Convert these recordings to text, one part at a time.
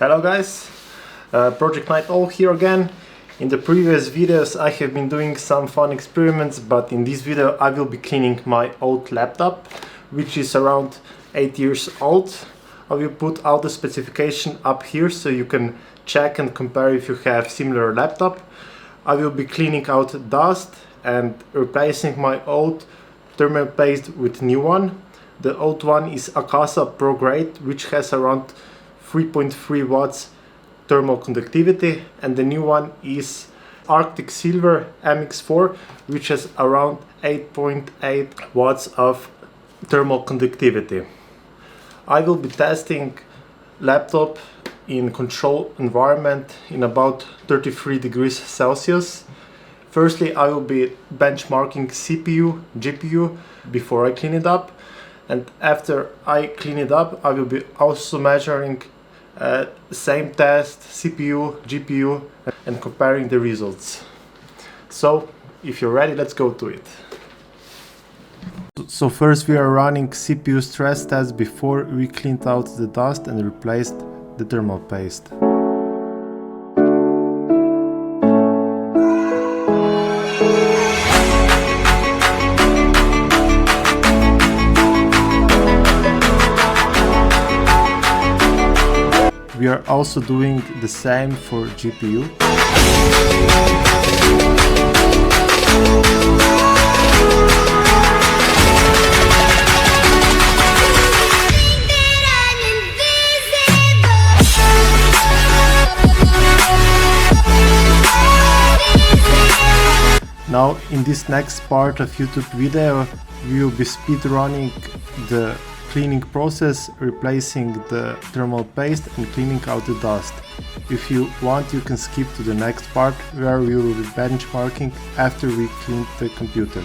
Hello guys, Project Night All here again. In the previous videos I have been doing some fun experiments, but in this video I will be cleaning my old laptop, which is around 8 years old. I will put all the specification up here so you can check and compare if you have similar laptop. I will be cleaning out dust and replacing my old thermal paste with new one. The old one is Akasa Pro grade, which has around 3.3 watts thermal conductivity, and the new one is Arctic Silver MX4, which has around 8.8 watts of thermal conductivity. I will be testing laptop in control environment in about 33 degrees Celsius. Firstly, I will be benchmarking CPU, GPU before I clean it up, and after I clean it up I will be also measuring same test, CPU, GPU, and comparing the results. So if you're ready, let's go to it. So first we are running CPU stress test before we cleaned out the dust and replaced the thermal paste. We are also doing the same for GPU. Now in this next part of YouTube video we will be speed running the cleaning process, replacing the thermal paste and cleaning out the dust. If you want, you can skip to the next part where we will be benchmarking after we clean the computer.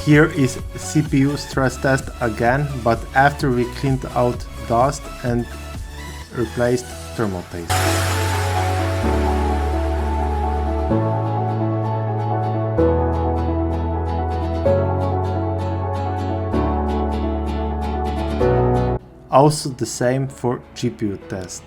Here is CPU stress test again, but after we cleaned out dust and replaced thermal paste. Also the same for GPU test.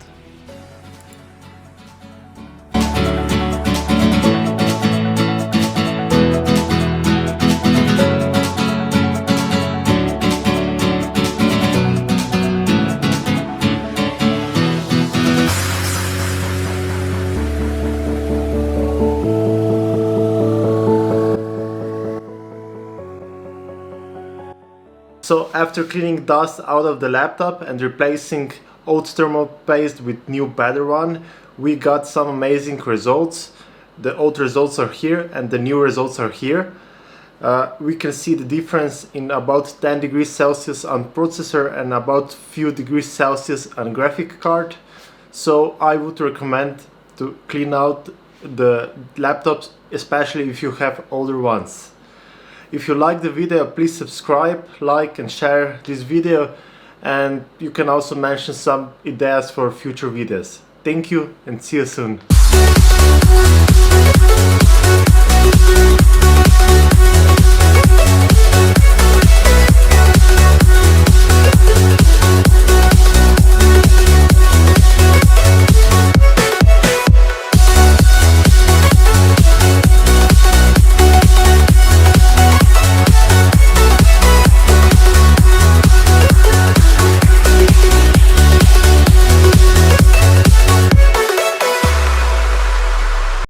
So after cleaning dust out of the laptop and replacing old thermal paste with new better one, we got some amazing results. The old results are here and the new results are here. We can see the difference in about 10 degrees Celsius on processor and about few degrees Celsius on graphic card. So I would recommend to clean out the laptops, especially if you have older ones. If you like the video, please subscribe, like and share this video, and you can also mention some ideas for future videos. Thank you and see you soon.